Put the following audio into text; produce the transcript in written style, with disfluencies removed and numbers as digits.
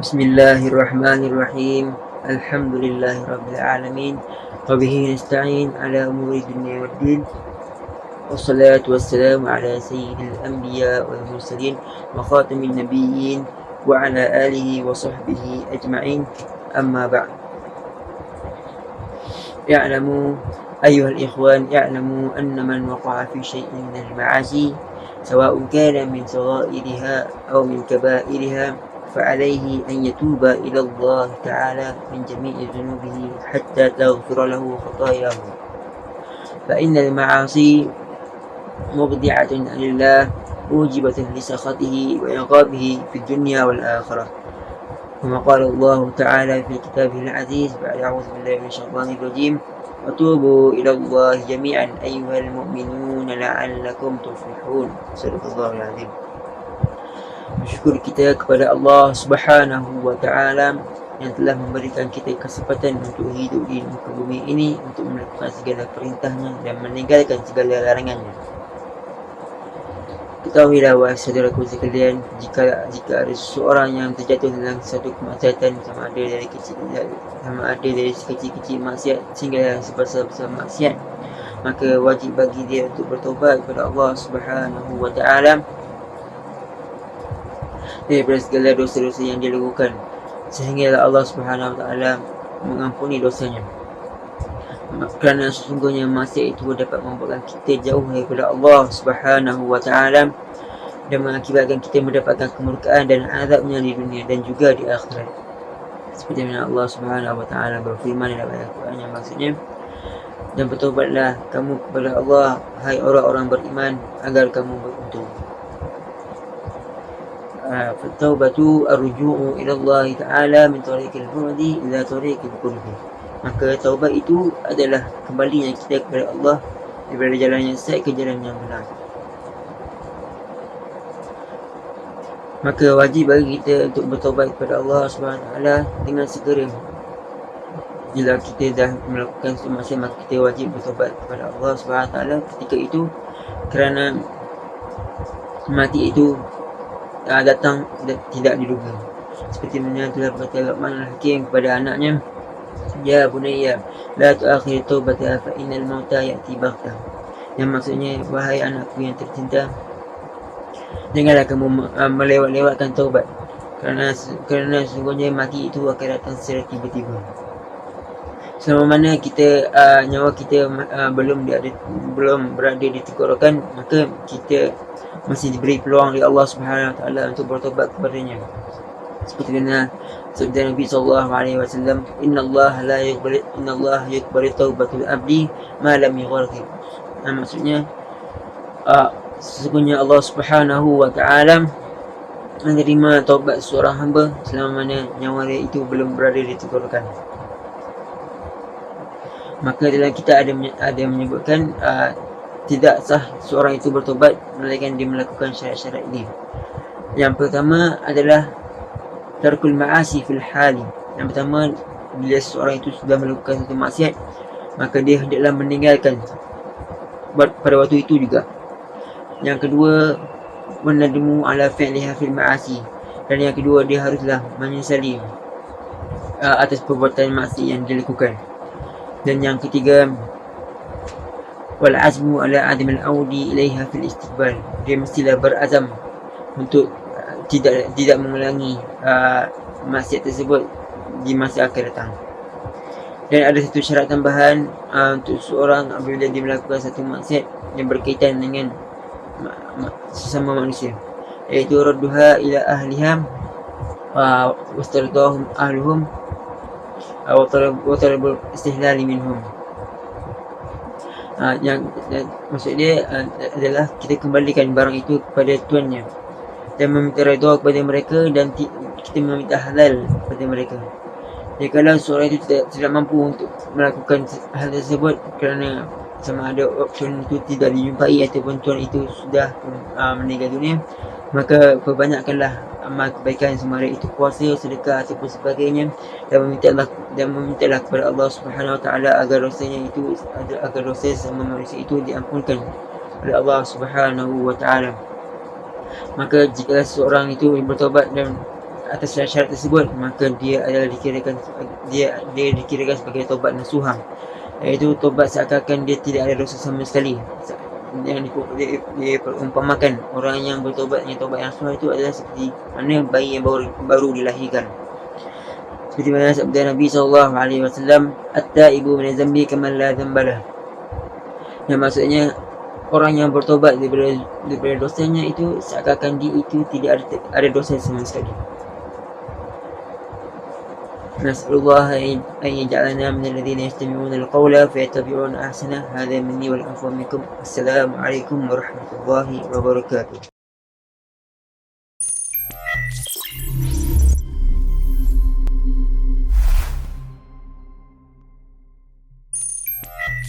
Bismillahirrahmanirrahim. Alhamdulillahirabbil alamin. Wa bihi nasta'in ala umuri dunya waddin. Wassalatu wassalamu ala sayyidil anbiya wal mursalin wa khatamin nabiyyin wa ala alihi wa sahbihi ajma'in. Amma ba'd. Ya'lamu ayyuhal ikhwan, ya'lamu anna man waqa'a fi shay'in min al-ma'asi sawa'un kana min sagha'iriha aw min kaba'iriha فعليه أن يتوب إلى الله تعالى من جميع ذنوبه حتى تغفر له خطاياه، فإن المعاصي مبدعة عن الله موجبة لسخطه وعقابه في الدنيا والآخرة، كما قال الله تعالى في كتابه العزيز بعد أعوذ بالله من الشيطان الرجيم وتوبوا إلى الله جميعا أيها المؤمنون لعلكم تفلحون. صدق الله العظيم. Bersyukur kita kepada Allah Subhanahu wa Ta'ala yang telah memberikan kita kesempatan untuk hidup di muka bumi ini, untuk melakukan segala perintahnya dan meninggalkan segala larangannya. Ketahuilah wahai saudaraku sekalian, jika ada seseorang yang terjatuh dalam satu kemaksiatan, sama ada dari sekecil-kecil maksiat sehingga sebesar-besar maksiat, maka wajib bagi dia untuk bertobat kepada Allah Subhanahu wa Ta'ala daripada segala dosa-dosa yang dia lakukan, sehingga Allah Subhanahu wa Ta'ala mengampuni dosanya. Kerana sesungguhnya maksiat itu dapat membuatkan kita jauh daripada Allah Subhanahu wa Ta'ala dan mengakibatkan kita mendapatkan kemurkaan dan azabnya di dunia dan juga di akhirat. Seperti mana Allah Subhanahu wa Ta'ala berfirman dalam ayat Quran yang maksudnya, dan bertobatlah kamu kepada Allah, hai orang-orang beriman, agar kamu beruntung. Fattaubatu arju'u ila Allah Ta'ala min tariqil bu'di ila tariqil qurbi. Maka taubat itu adalah kembalinya kita kepada Allah daripada jalan yang sesat ke jalan yang benar. Maka wajib bagi kita untuk bertaubat kepada Allah SWT dengan segera. Bila kita dah melakukan semasa, maka kita wajib bertaubat kepada Allah SWT ketika itu, kerana mati itu datang tidak diduga. Seperti mana telah berkata Luqman Al-Hakim kepada anaknya, ya bunayya la tu'akhir taubata fa innal mauta ya'ti baghtah. Yang maksudnya, wahai anakku yang tercinta, janganlah kamu melewat-lewatkan taubat, kerana sesungguhnya mati itu akan datang secara tiba-tiba. Selama mana kita nyawa kita belum berada di tenggorokan, maka kita masih diberi peluang oleh Allah Subhanahu wa Ta'ala untuk bertobat kepadanya. Seperti mana sabda Nabi sallallahu alaihi wasallam, inna Allah yaqbalu taubatul abdi ma lam yugharqib. Maksudnya sesungguhnya Allah Subhanahu wa Ta'ala menerima taubat seorang hamba selama mana nyawa dia itu belum berada di tenggorokan. Maka dalam kita ada yang menyebutkan tidak sah seorang itu bertobat melainkan dia melakukan syarat-syarat ini. Yang pertama adalah tarkul ma'asi fil hali. Yang pertama, bila seorang itu sudah melakukan satu maksiat, maka dia hendaklah meninggalkan pada waktu itu juga. Yang kedua, wanadmu ala fi'liha fil ma'asi. Dan yang kedua, dia haruslah menyesali atas perbuatan maksiat yang dilakukan. Dan yang ketiga, wal azmu ala adam al-audi ilaiha fil istiqbal. Dia mestilah berazam untuk tidak mengulangi maksiat tersebut di masa akan datang. Dan ada satu syarat tambahan untuk seorang apabila dia melakukan satu maksiat yang berkaitan dengan sesama manusia, iaitu radduha ila ahliha wastardahum ahluhum wa talabul istihlal minhum. Yang maksud dia adalah kita kembalikan barang itu kepada tuannya dan meminta redha kepada mereka, dan kita meminta halal kepada mereka. Jadi kalau seorang itu tidak mampu untuk melakukan hal tersebut kerana sama ada option itu tidak dijumpai ataupun tuan itu sudah meninggal dunia, maka perbanyakkanlah amal kebaikan, sama ada itu puasa, sedekah ataupun sebagainya, dan memintalah kepada Allah Subhanahu wa Ta'ala agar dosa sama manusia itu diampunkan oleh Allah Subhanahu wa Ta'ala. Maka jika seorang itu bertobat dan atas syarat tersebut, maka dia adalah dikirakan sebagai taubat nasuha, iaitu taubat seakan-akan dia tidak ada dosa sama sekali. Yang diumpamakan orang yang bertobat dengan taubat yang nasuha itu adalah seperti mana bayi yang baru dilahirkan. Seperti mana sabda Nabi SAW, "At-taibu min zambi kaman la dzambalah." Yang maksudnya orang yang bertobat daripada dosanya itu seakan-akan dia itu tidak ada dosa sama sekali. Nas'alullah an yaj'alana min alladhina yastami'una al-qawla fayattabi'una ahsana. Hadha minni wal afwa minkum. Assalamu alaikum warahmatullahi wabarakatuh.